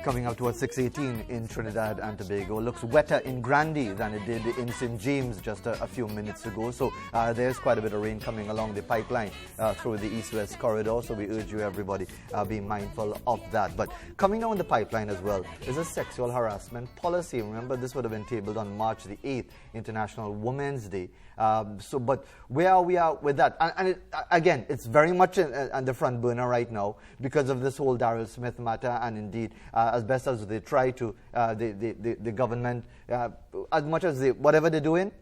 coming up towards 6:18 in Trinidad and Tobago. Looks wetter in Grande than it did in St. James just a few minutes ago. So there's quite a bit of rain coming along the pipeline through the east-west corridor. So we urge you, everybody, be mindful of that. But coming down the pipeline as well is a sexual harassment policy. Remember, this would have been tabled on March the 8th, International Women's Day. But where are we with that? And again, it's very much on the front burner right now because of this whole Daryl Smith matter, and indeed, as best as they try to, the government, as much as whatever they're doing,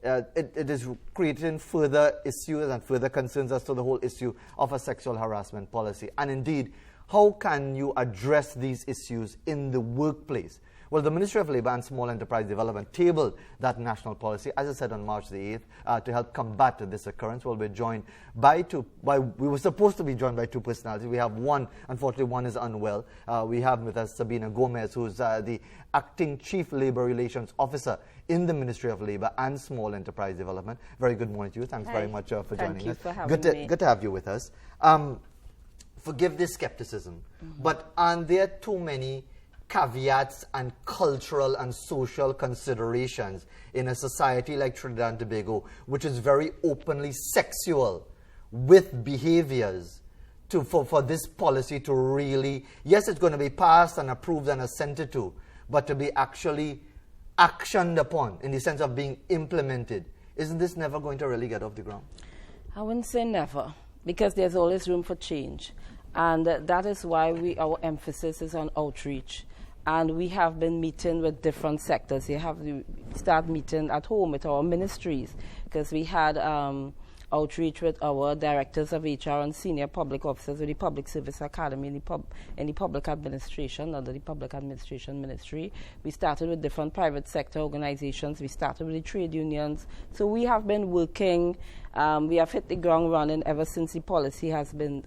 it is creating further issues and further concerns as to the whole issue of a sexual harassment policy. And indeed, how can you address these issues in the workplace? Well, the Ministry of Labour and Small Enterprise Development tabled that national policy, as I said, on March the 8th, to help combat this occurrence. Well, we're joined we were supposed to be joined by two personalities. We have one, unfortunately, one is unwell. We have with us Sabina Gomez, who's the Acting Chief Labour Relations Officer in the Ministry of Labour and Small Enterprise Development. Very good morning to you. Thanks very much for joining us. Thank you for having me. Good to have you with us. Forgive this skepticism, but aren't there too many caveats and cultural and social considerations in a society like Trinidad and Tobago, which is very openly sexual, with behaviors for this policy to really, yes, it's going to be passed and approved and assented to, but to be actually actioned upon in the sense of being implemented? Isn't this never going to really get off the ground? I wouldn't say never, because there's always room for change. And that is why our emphasis is on outreach. And we have been meeting with different sectors. You have to start meeting at home with our ministries, because we had outreach with our directors of HR and senior public officers with the Public Service Academy in the public administration, under the Public Administration Ministry. We started with different private sector organizations. We started with the trade unions. So we have been working. We have hit the ground running ever since the policy has been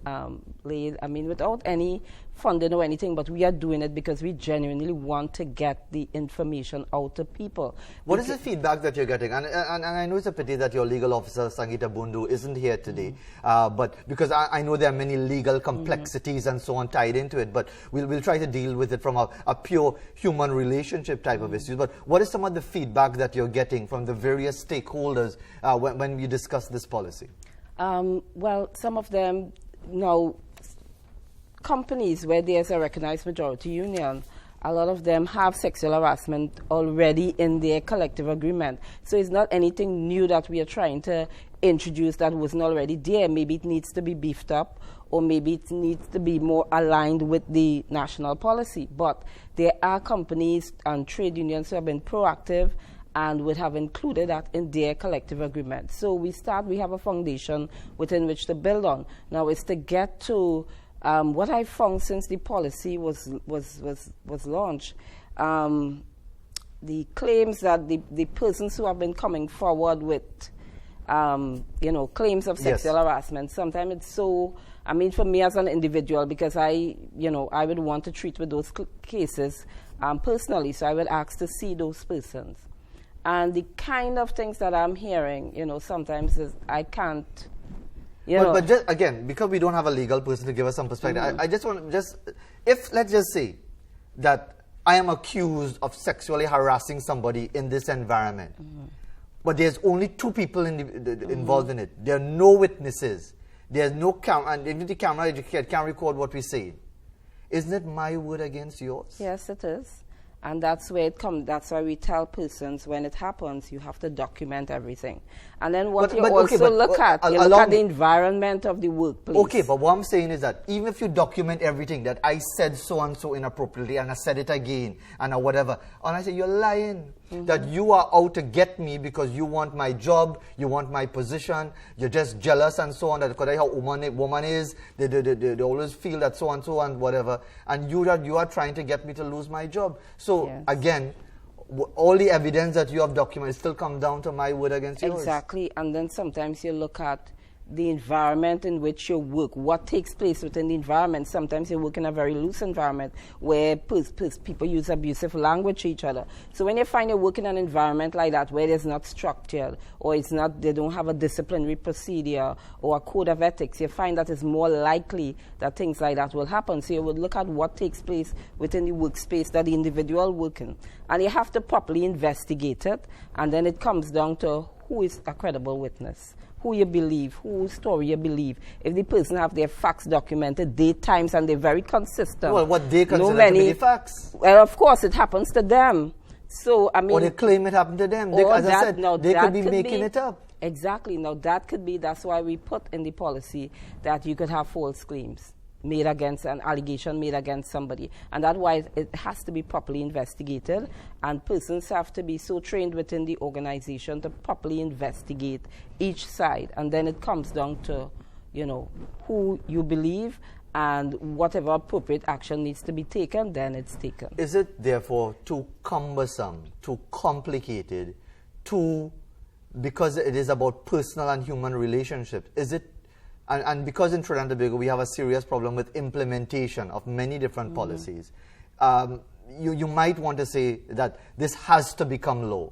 laid. I mean, without any funding or anything, but we are doing it because we genuinely want to get the information out to people. What is the feedback that you're getting? And I know it's a pity that your legal officer, Sangita Bundu, isn't here today, but because I know there are many legal complexities and so on tied into it, but we'll try to deal with it from a pure human relationship type of issues. But what is some of the feedback that you're getting from the various stakeholders when you discuss this policy? Well, some of them, companies where there's a recognized majority union, a lot of them have sexual harassment already in their collective agreement. So it's not anything new that we are trying to introduce that wasn't already there. Maybe it needs to be beefed up, or maybe it needs to be more aligned with the national policy. But there are companies and trade unions who have been proactive and would have included that in their collective agreement. So we have a foundation within which to build on. Now it's to get to what I found since the policy was launched. The claims that the persons who have been coming forward with claims of sexual harassment, sometimes it's so, I mean, for me as an individual, because I would want to treat with those cases personally, so I would ask to see those persons. And the kind of things that I'm hearing, sometimes I can't, But just, again, because we don't have a legal person to give us some perspective, I just want let's just say that I am accused of sexually harassing somebody in this environment, but there's only two people involved in it. There are no witnesses. There's no camera, and even the camera can't record what we say. Isn't it my word against yours? Yes, it is. And that's where it comes. That's why we tell persons when it happens, you have to document everything. And then look at the environment of the workplace. Okay, but what I'm saying is that even if you document everything, that I said so-and-so inappropriately, and I said it again, and whatever, and I say, you're lying. That you are out to get me because you want my job, you want my position, you're just jealous and so on, that because how woman is, they always feel that so-and-so and whatever, and you are trying to get me to lose my job. So, again, all the evidence that you have documented still come down to my word against yours. Exactly, and then sometimes you look at the environment in which you work, what takes place within the environment. Sometimes you work in a very loose environment where people use abusive language to each other. So when you find you work in an environment like that where it's not structured, or they don't have a disciplinary procedure or a code of ethics, you find that it's more likely that things like that will happen. So you would look at what takes place within the workspace that the individual working. And you have to properly investigate it, and then it comes down to who is a credible witness, who you believe, whose story you believe. If the person have their facts documented, date, times, and they're very consistent. Well, what they consider to be the facts? Well, of course, it happens to them. So, I mean... Or they claim it happened to them. As I said, they could be making it up. Exactly. Now, that could be, that's why we put in the policy that you could have false claims made against, an allegation made against somebody. And that's why it has to be properly investigated, and persons have to be so trained within the organization to properly investigate each side. And then it comes down to, who you believe, and whatever appropriate action needs to be taken, then it's taken. Is it therefore too cumbersome, too complicated, because it is about personal and human relationships? Is it And because in Trinidad and Tobago we have a serious problem with implementation of many different policies, you might want to say that this has to become law.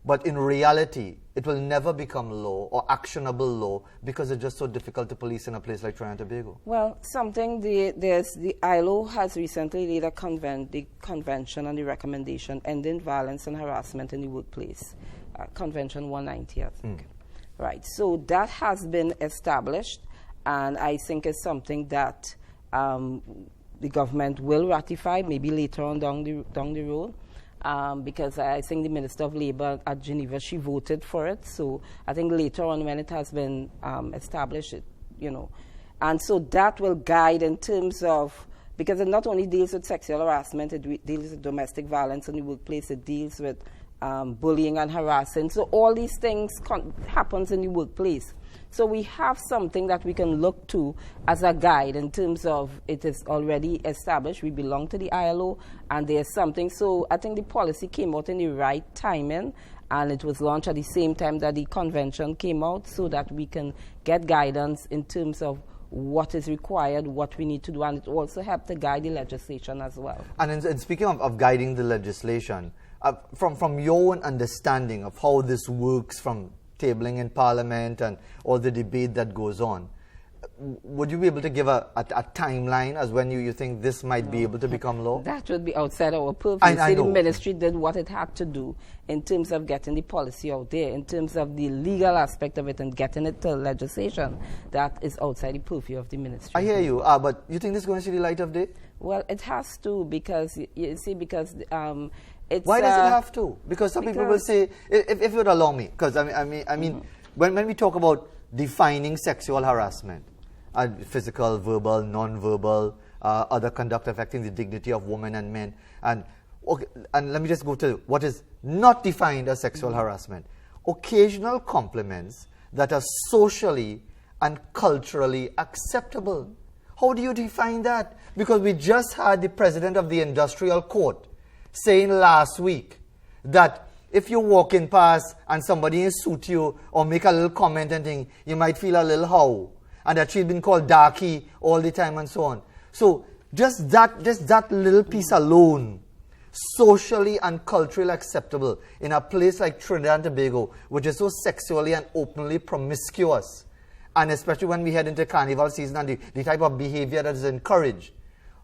But in reality, it will never become law or actionable law because it's just so difficult to police in a place like Trinidad and Tobago. Well, the ILO has recently laid the convention and the recommendation ending violence and harassment in the workplace, Convention 190, I think. Right, so that has been established, and I think it's something that the government will ratify, maybe later on down the road, because I think the Minister of Labour at Geneva, she voted for it. So I think later on when it has been established, and so that will guide in terms of, because it not only deals with sexual harassment, it deals with domestic violence in the workplace, it deals with bullying and harassing. So all these things happens in the workplace. So we have something that we can look to as a guide in terms of it is already established. We belong to the ILO, and there's something. So I think the policy came out in the right timing, and it was launched at the same time that the convention came out, so that we can get guidance in terms of what is required, what we need to do, and it also helped to guide the legislation as well. And in speaking of guiding the legislation, from your own understanding of how this works, from tabling in Parliament and all the debate that goes on, would you be able to give a timeline as when you think this might be able to become law? That would be outside our purview. I know. The ministry did what it had to do in terms of getting the policy out there, in terms of the legal aspect of it and getting it to legislation. That is outside the purview of the ministry. I hear you, but you think this is going to see the light of day? Well, it has to, because, you see, because it's... Why does it have to? Because some people will say, if you would allow me, because I mean, when we talk about defining sexual harassment, physical, verbal, non-verbal, other conduct affecting the dignity of women and men, and let me just go to what is not defined as sexual harassment. Occasional compliments that are socially and culturally acceptable. How do you define that? Because we just had the president of the industrial court saying last week that if you're walking past and somebody insult you or make a little comment and thing, you might feel a little how, and that she's been called darky all the time and so on. So just that little piece alone, socially and culturally acceptable in a place like Trinidad and Tobago, which is so sexually and openly promiscuous, and especially when we head into carnival season and the type of behavior that is encouraged.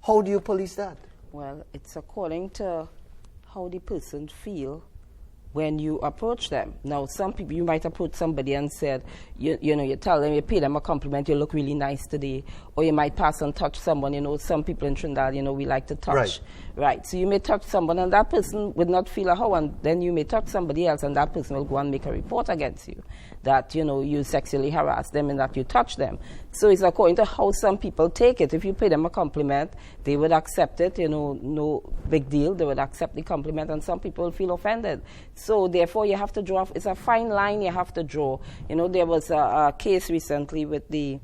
How do you police that? Well, it's according to how the person feel when you approach them. Now, some people, you might approach somebody and said, you tell them, you pay them a compliment, you look really nice today. Or you might pass and touch someone. Some people in Trinidad, we like to touch. Right. So you may touch someone and that person would not feel a how, and then you may touch somebody else and that person will go and make a report against you that, you sexually harass them and that you touch them. So it's according to how some people take it. If you pay them a compliment, they would accept it, no big deal. They would accept the compliment, and some people feel offended. So therefore you have to draw, it's a fine line you have to draw. There was a case recently with the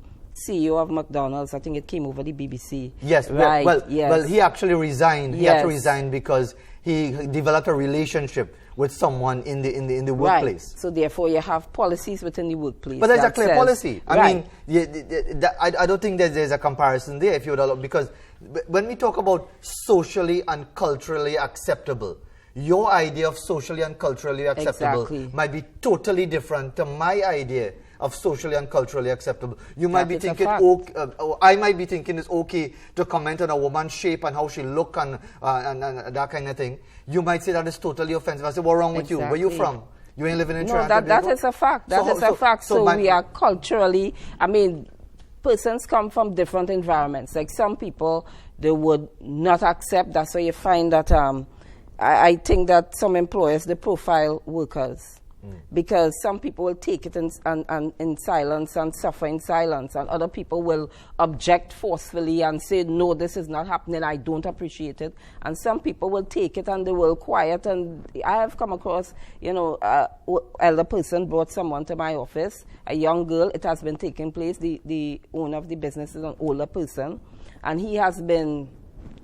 CEO of McDonald's. I think it came over the BBC. Yes, right. Well, he actually resigned. He had to resign because he developed a relationship with someone in the workplace. Right. So therefore, you have policies within the workplace. But there's a clear policy. I mean, right. I don't think there's a comparison there, if you would allow, because when we talk about socially and culturally acceptable, your idea of socially and culturally acceptable might be totally different to my idea of socially and culturally acceptable. You might be thinking, I might be thinking it's okay to comment on a woman's shape and how she look and that kind of thing. You might say that is totally offensive. I say, what's wrong with you? Where you from? You ain't living in Trinidad? No, that is a fact. That is a fact. So we are culturally, I mean, persons come from different environments. Like some people, they would not accept. That's why you find that I think that some employers, they profile workers. Because some people will take it in silence and suffer in silence, and other people will object forcefully and say, no, this is not happening, I don't appreciate it. And some people will take it and they will quiet. And I have come across, you know, elder person brought someone to my office, a young girl. It has been taking place. The owner of the business is an older person, and he has been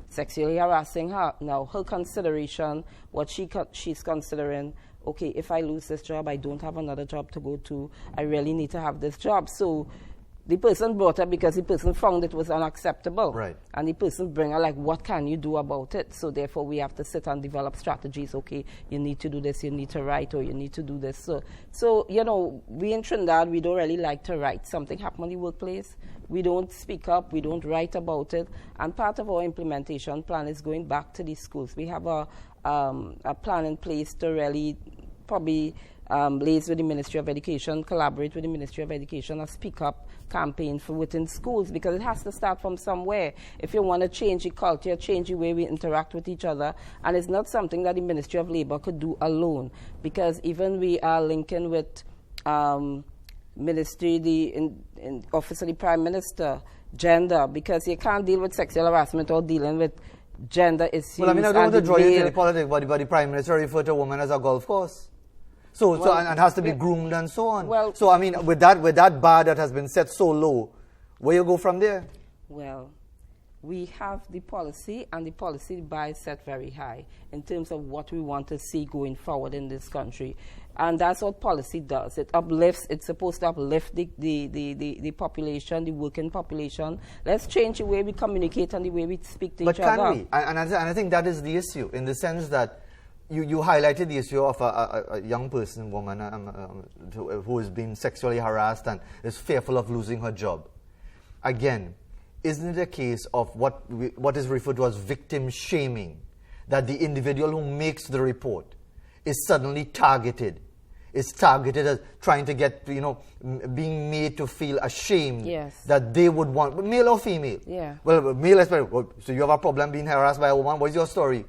sexually harassing her. Now, her consideration, what she's considering, okay, if I lose this job, I don't have another job to go to. I really need to have this job. So the person brought her because the person found it was unacceptable. Right. And the person bring her like, what can you do about it? So therefore, we have to sit and develop strategies. Okay, you need to do this, you need to write, or you need to do this. So you know, we in Trinidad, we don't really like to write. Something happened in the workplace, we don't speak up, we don't write about it. And part of our implementation plan is going back to the schools. We have a plan in place to really probably liaise with the Ministry of Education, collaborate with the Ministry of Education, a speak up campaign for within schools, because it has to start from somewhere. If you want to change the culture, change the way we interact with each other, and it's not something that the Ministry of Labour could do alone, because even we are linking with Ministry, in Office of the Prime Minister, gender, because you can't deal with sexual harassment or dealing with gender issues. Well, I mean, I don't want to draw you into the politics, but the Prime Minister referred to a woman as a golf course. And it has to be groomed and so on. Well, so, I mean, with that bar that has been set so low, where you go from there? Well, we have the policy, and the policy bar is set very high in terms of what we want to see going forward in this country. And that's what policy does. It uplifts, it's supposed to uplift the population, the working population. Let's change the way we communicate and the way we speak to each other. But can we? And I think that is the issue, in the sense that you highlighted the issue of a young person, woman, who has been sexually harassed and is fearful of losing her job. Again, isn't it a case of what is referred to as victim shaming, that the individual who makes the report is suddenly targeted, is targeted as trying to get, you know, being made to feel ashamed that they would want, male or female? Yeah. Well, male especially. Well, so you have a problem being harassed by a woman. What is your story?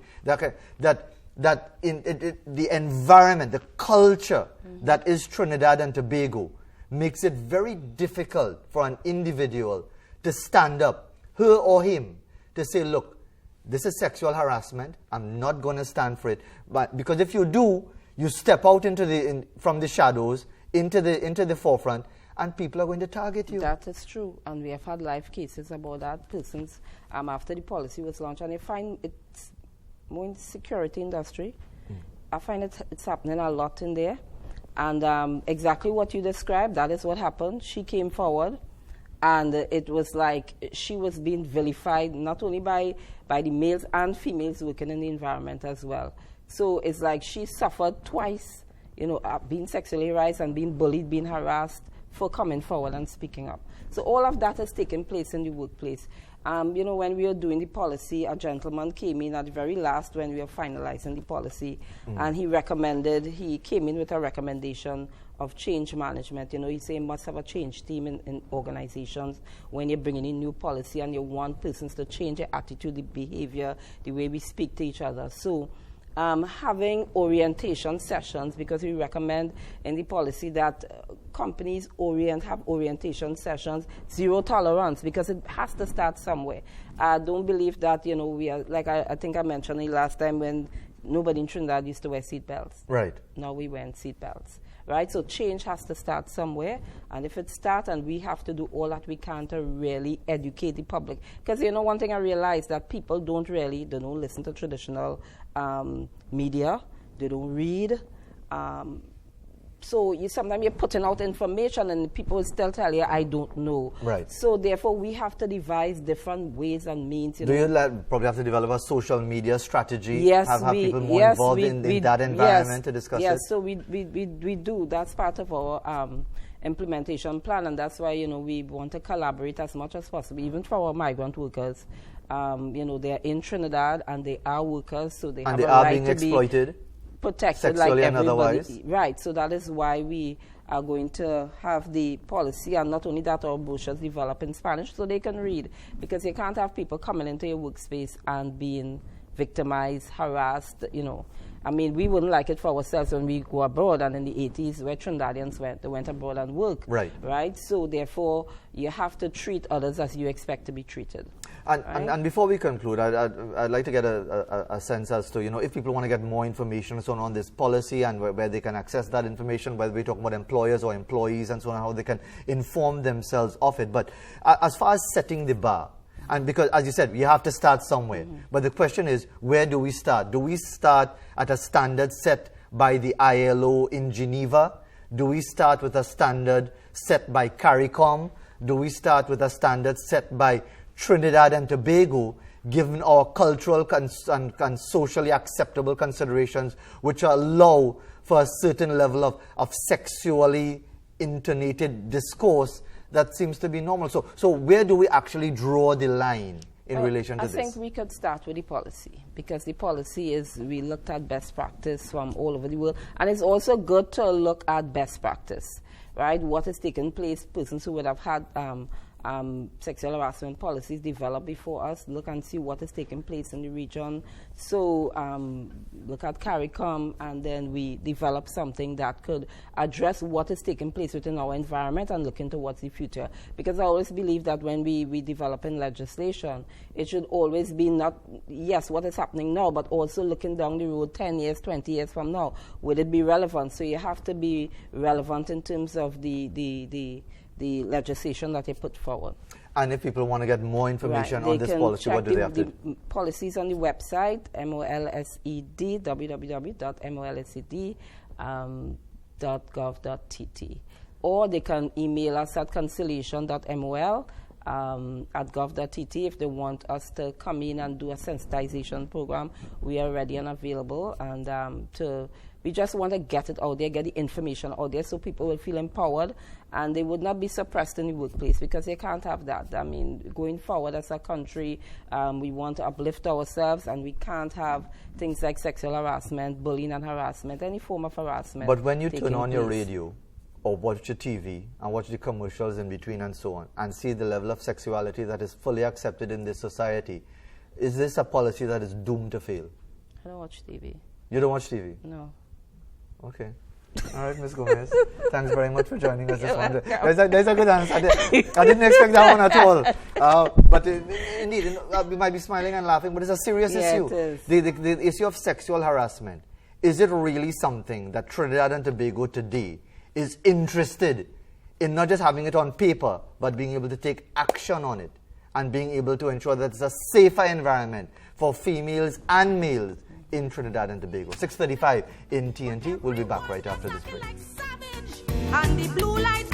That in the environment, the culture that is Trinidad and Tobago makes it very difficult for an individual to stand up, her or him, to say, look, this is sexual harassment. I'm not going to stand for it. But because if you do, you step out from the shadows into the forefront, and people are going to target you. That is true, and we have had live cases about that. Persons after the policy was launched, and I find it's more in the security industry. I find it's happening a lot in there, and exactly what you described, that is what happened. She came forward, and it was like she was being vilified, not only by the males and females working in the environment as well. So it's like she suffered twice, you know, being sexually harassed and being bullied, being harassed for coming forward and speaking up. So all of that has taken place in the workplace. You know, when we were doing the policy, a gentleman came in at the very last when we were finalizing the policy, and he came in with a recommendation of change management. You know, he said you must have a change team in organizations when you're bringing in new policy and you want persons to change their attitude, the behavior, the way we speak to each other. So having orientation sessions, because we recommend in the policy that companies have orientation sessions, zero tolerance, because it has to start somewhere. I don't believe that, you know, we are, like I think I mentioned it last time, when nobody in Trinidad used to wear seatbelts. Right. Now we wear seatbelts. Right? So change has to start somewhere, and if it starts, and we have to do all that we can to really educate the public. Because, you know, one thing I realized that people don't listen to traditional media. they don't read. So sometimes you're putting out information and people still tell you, I don't know. Right. So therefore, we have to devise different ways and means. Do you probably have to develop a social media strategy? Yes, have people more involved in that environment to discuss it? Yes, so we do. That's part of our implementation plan, and that's why, we want to collaborate as much as possible, even for our migrant workers. They're in Trinidad and they are workers, so they have a right being to exploited? Be protected Sexually like and everybody. otherwise. Right, so that is why we are going to have the policy, and not only that, our brochures develop in Spanish so they can read, because you can't have people coming into your workspace and being victimized, harassed, I mean, we wouldn't like it for ourselves when we go abroad, and in the 80s where Trinidadians went abroad and worked. Right? So therefore, you have to treat others as you expect to be treated. And before we conclude, I'd like to get a sense as to, if people want to get more information and so on this policy and where they can access that information, whether we're talking about employers or employees and so on, how they can inform themselves of it. But as far as setting the bar, and because, as you said, you have to start somewhere. But the question is, where do we start? Do we start at a standard set by the ILO in Geneva? Do we start with a standard set by CARICOM? Do we start with a standard set by Trinidad and Tobago, given our cultural and socially acceptable considerations, which allow for a certain level of sexually intonated discourse that seems to be normal? So where do we actually draw the line in relation to this? I think we could start with the policy, because the policy is, we looked at best practice from all over the world, and it's also good to look at best practice, right? What has taken place, persons who would have had sexual harassment policies developed before us, look and see what is taking place in the region. So look at CARICOM, and then we develop something that could address what is taking place within our environment and look into what's the future. Because I always believe that when we develop in legislation, it should always be not, yes, what is happening now, but also looking down the road 10 years, 20 years from now. Will it be relevant? So you have to be relevant in terms of the legislation that they put forward. And if people want to get more information on this policy, what do they have to do? The policies on the website, MOLSED, www.molsed.gov.tt. Or they can email us at conciliation.mol at gov.tt if they want us to come in and do a sensitization program. We are ready and available, and we just want to get it out there, get the information out there, so people will feel empowered and they would not be suppressed in the workplace, because they can't have that. I mean, going forward as a country, we want to uplift ourselves, and we can't have things like sexual harassment, bullying and harassment, any form of harassment. But when you turn on your radio or watch your TV and watch the commercials in between and so on, and see the level of sexuality that is fully accepted in this society, is this a policy that is doomed to fail? I don't watch TV. You don't watch TV? No. Okay. All right, Ms. Gomez. Thanks very much for joining us this morning. There's a good answer. I didn't expect that one at all. But indeed, we might be smiling and laughing, but it's a serious issue. It is. The issue of sexual harassment. Is it really something that Trinidad and Tobago today is interested in, not just having it on paper, but being able to take action on it and being able to ensure that it's a safer environment for females and males in Trinidad and Tobago? 6:35 in TNT. We'll be back right after this break. And the blue light